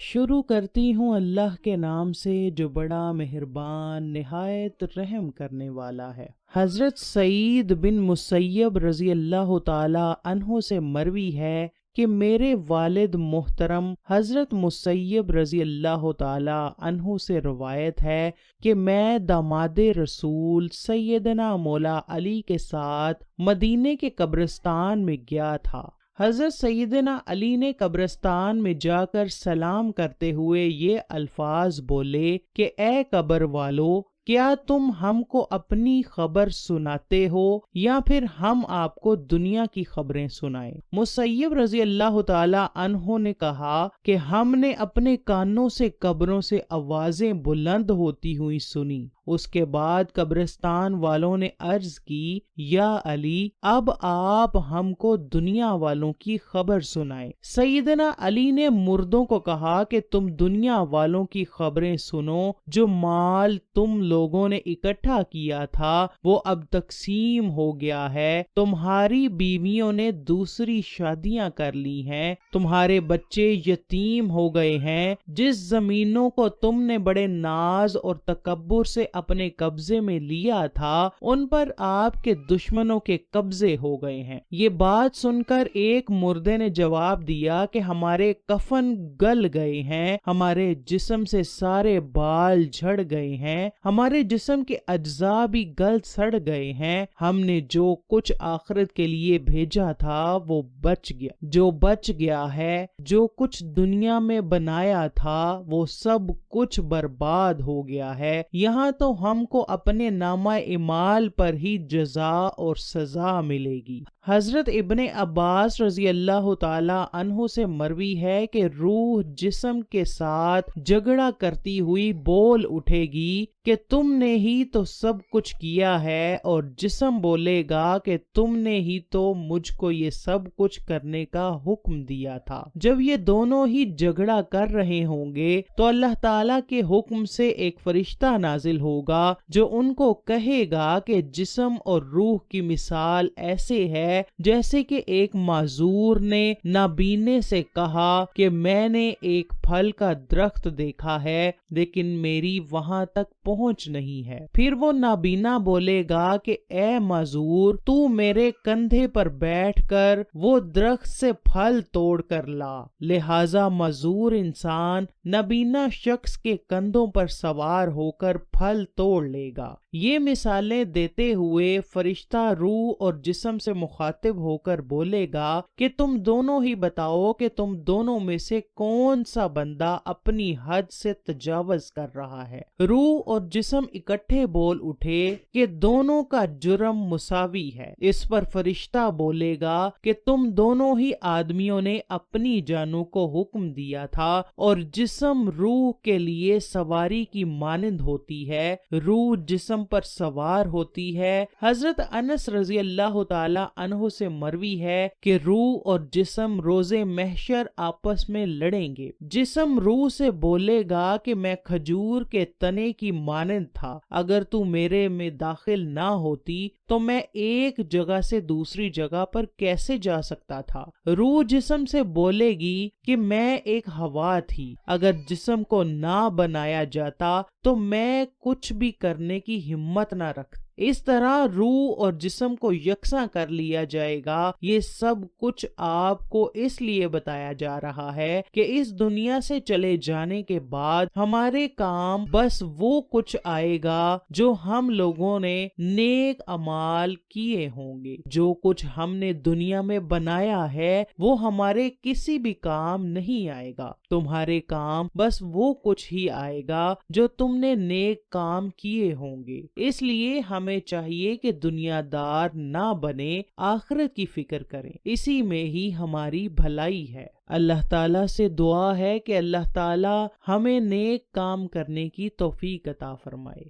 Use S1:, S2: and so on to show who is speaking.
S1: شروع کرتی ہوں اللہ کے نام سے جو بڑا مہربان نہایت رحم کرنے والا ہے۔ حضرت سعید بن مسیب رضی اللہ تعالی عنہ سے مروی ہے کہ میرے والد محترم حضرت مسیب رضی اللہ تعالی عنہ سے روایت ہے کہ میں داماد رسول سیدنا مولا علی کے ساتھ مدینے کے قبرستان میں گیا تھا۔ حضرت سیدنا علی نے قبرستان میں جا کر سلام کرتے ہوئے یہ الفاظ بولے کہ اے قبر والو، کیا تم ہم کو اپنی خبر سناتے ہو یا پھر ہم آپ کو دنیا کی خبریں سنائیں؟ مسیب رضی اللہ تعالی عنہ نے کہا کہ ہم نے اپنے کانوں سے قبروں سے آوازیں بلند ہوتی ہوئی سنی۔ اس کے بعد قبرستان والوں نے عرض کی، یا علی، اب آپ ہم کو دنیا والوں کی خبر سنائیں۔ سیدنا علی نے مردوں کو کہا کہ تم دنیا والوں کی خبریں سنو، جو مال تم لوگوں نے اکٹھا کیا تھا وہ اب تقسیم ہو گیا ہے، تمہاری بیویوں نے دوسری شادیاں کر لی ہیں، تمہارے بچے یتیم ہو گئے ہیں، جس زمینوں کو تم نے بڑے ناز اور تکبر سے اپنے قبضے میں لیا تھا ان پر آپ کے دشمنوں کے قبضے ہو گئے ہیں۔ یہ بات سن کر ایک مردے نے جواب دیا کہ ہمارے کفن گل گئے ہیں، ہمارے جسم سے سارے بال جھڑ گئے ہیں، ہمارے جسم کے اجزاء بھی گل سڑ گئے ہیں، ہم نے جو کچھ آخرت کے لیے بھیجا تھا وہ بچ گیا، جو بچ گیا ہے، جو کچھ دنیا میں بنایا تھا وہ سب کچھ برباد ہو گیا ہے، یہاں تو ہم کو اپنے نامہ اعمال پر ہی جزا اور سزا ملے گی۔ حضرت ابن عباس رضی اللہ تعالی عنہ سے مروی ہے کہ روح جسم کے ساتھ جھگڑا کرتی ہوئی بول اٹھے گی کہ تم نے ہی تو سب کچھ کیا ہے، اور جسم بولے گا کہ تم نے ہی تو مجھ کو یہ سب کچھ کرنے کا حکم دیا تھا۔ جب یہ دونوں ہی جھگڑا کر رہے ہوں گے تو اللہ تعالیٰ کے حکم سے ایک فرشتہ نازل ہوگا جو ان کو کہے گا کہ جسم اور روح کی مثال ایسے ہے جیسے کہ ایک معذور نے نابینے سے کہا کہ میں نے ایک پھل کا درخت دیکھا ہے لیکن میری وہاں تک پہنچ نہیں ہے۔ پھر وہ نابینا بولے گا کہ اے معذور، تو میرے کندھے پر بیٹھ کر وہ درخت سے پھل توڑ کر لا۔ لہذا معذور انسان نابینا شخص کے کندھوں پر سوار ہو کر پھل توڑ لے گا۔ یہ مثالیں دیتے ہوئے فرشتہ روح اور جسم سے مخاطب ہو کر بولے گا کہ تم دونوں ہی بتاؤ کہ تم دونوں میں سے کون سا بندہ اپنی حد سے تجاوز کر رہا ہے۔ روح اور جسم اکٹھے بول اٹھے کہ دونوں کا جرم مساوی ہے۔ اس پر فرشتہ بولے گا کہ تم دونوں ہی آدمیوں نے اپنی جانوں کو حکم دیا تھا، اور جسم روح کے لیے سواری کی مانند ہوتی ہے، روح جسم پر سوار ہوتی ہے۔ حضرت انس رضی اللہ تعالی عنہ سے مروی ہے کہ روح اور جسم روز محشر آپس میں لڑیں گے۔ جسم روح سے بولے گا کہ میں کھجور کے تنے کی مانند تھا، اگر تو میرے میں داخل نہ ہوتی تو میں ایک جگہ سے دوسری جگہ پر کیسے جا سکتا تھا۔ روح جسم سے بولے گی کہ میں ایک ہوا تھی، اگر جسم کو نہ بنایا جاتا تو میں کچھ بھی کرنے کی ہمت نہ رکھتا۔ اس طرح روح اور جسم کو یکساں کر لیا جائے گا۔ یہ سب کچھ آپ کو اس لیے بتایا جا رہا ہے کہ اس دنیا سے چلے جانے کے بعد ہمارے کام بس وہ کچھ آئے گا جو ہم لوگوں نے نیک اعمال کیے ہوں گے۔ جو کچھ ہم نے دنیا میں بنایا ہے وہ ہمارے کسی بھی کام نہیں آئے گا۔ تمہارے کام بس وہ کچھ ہی آئے گا جو تم نے نیک کام کیے ہوں گے۔ اس لیے ہمیں چاہیے کہ دنیا دار نہ بنے، آخرت کی فکر کریں، اسی میں ہی ہماری بھلائی ہے۔ اللہ تعالیٰ سے دعا ہے کہ اللہ تعالیٰ ہمیں نیک کام کرنے کی توفیق عطا فرمائے۔